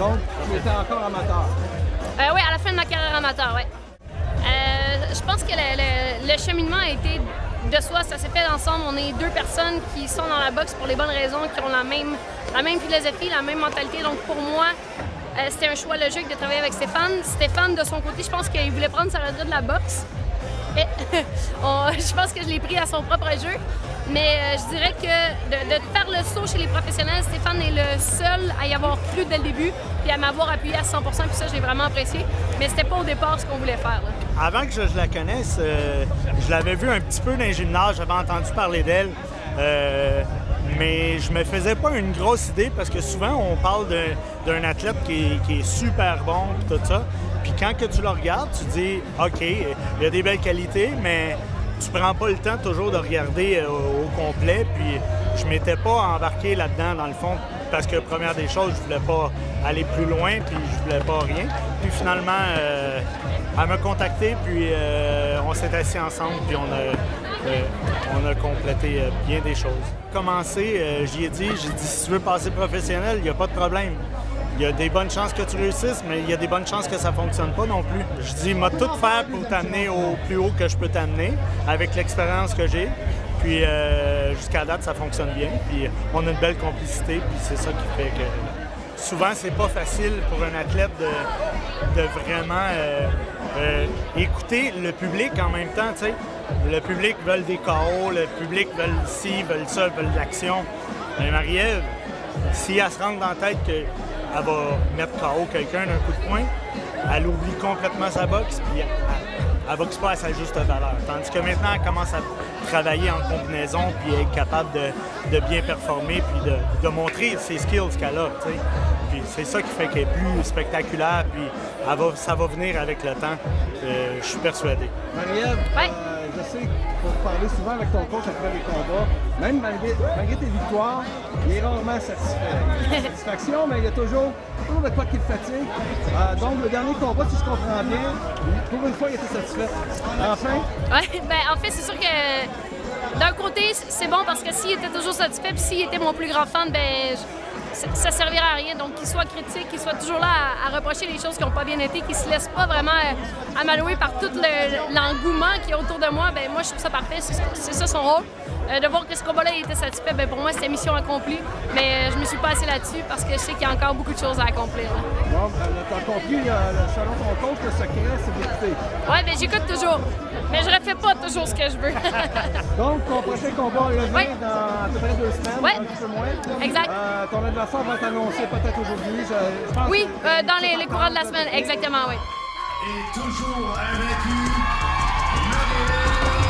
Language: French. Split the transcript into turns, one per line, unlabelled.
Donc, tu étais encore amateur.
Oui, à la fin de ma carrière amateur, oui. Je pense que le cheminement a été de soi, ça s'est fait ensemble. On est deux personnes qui sont dans la boxe pour les bonnes raisons, qui ont la même philosophie, la même mentalité. Donc pour moi, c'était un choix logique de travailler avec Stéphane. Stéphane, de son côté, je pense qu'il voulait prendre sa retraite de la boxe. Et je pense que je l'ai pris à son propre jeu. Mais je dirais que de faire le saut chez les professionnels, Stéphane est le seul à y avoir cru dès le début et à m'avoir appuyé à 100%, puis ça, j'ai vraiment apprécié. Mais c'était pas au départ ce qu'on voulait faire. Là.
Avant que je la connaisse, je l'avais vue un petit peu dans les gymnases, j'avais entendu parler d'elle. Mais je me faisais pas une grosse idée parce que souvent, on parle d'un athlète qui est super bon et tout ça. Puis quand que tu le regardes, tu dis « OK, il a des belles qualités, mais tu prends pas le temps toujours de regarder au complet. » Puis je m'étais pas embarqué là-dedans, dans le fond, parce que première des choses, je voulais pas aller plus loin, puis je voulais pas rien. Puis finalement, elle m'a contacté, puis on s'est assis ensemble, puis on a complété bien des choses. Commencé, j'ai dit, si tu veux passer professionnel, il n'y a pas de problème. Il y a des bonnes chances que tu réussisses, mais il y a des bonnes chances que ça ne fonctionne pas non plus. Je dis, m'a tout faire pour t'amener au plus haut que je peux t'amener, avec l'expérience que j'ai. Puis jusqu'à date, ça fonctionne bien. Puis on a une belle complicité, puis c'est ça qui fait que... Souvent, c'est pas facile pour un athlète de vraiment écouter le public en même temps, tu sais. Le public veut des KO, le public veut ci, veut ça, veut de l'action. Mais Marie-Ève, si elle se rentre dans la tête qu'elle va mettre KO quelqu'un d'un coup de poing, elle oublie complètement sa boxe, puis elle boxe pas à sa juste valeur. Tandis que maintenant, elle commence à travailler en combinaison, puis être capable de bien performer, puis de montrer ses skills qu'elle a, tu sais. Puis c'est ça qui fait qu'elle est plus spectaculaire, puis ça va venir avec le temps, je suis persuadé.
Marie-Ève,
ouais.
Je sais pour parler souvent avec ton coach après les combats, même malgré tes victoires, il est rarement satisfait. Il y a satisfaction, mais il y a toujours de quoi qui le fatigue. Donc le dernier combat, si je comprends bien, pour une fois, il était satisfait. Enfin?
Oui, ben en fait, c'est sûr que d'un côté, c'est bon parce que s'il était toujours satisfait, puis s'il était mon plus grand fan, ben ça servirait à rien. Donc, qu'il soit critique, qu'il soit toujours là à reprocher les choses qui n'ont pas bien été, qu'il ne se laisse pas vraiment amadouer par tout l'engouement qui est autour de moi, ben moi, je trouve ça parfait. C'est ça son rôle. De voir que ce combat-là était satisfait, ben pour moi, c'était mission accomplie. Mais je me suis pas assez là-dessus parce que je sais qu'il y a encore beaucoup de choses à accomplir.
Bon, tu as compris, selon ton coach, le secret, c'est d'écouter.
Oui, ben j'écoute toujours. Mais je refais pas toujours ce que je veux.
Donc, ton prochain combat revient dans à peu près 2 semaines, un petit peu moins.
Exact.
Ton adversaire va être annoncé peut-être aujourd'hui. Je pense
oui, dans les courants de la semaine, exactement, oui.
Et toujours invaincu, Marie-Ève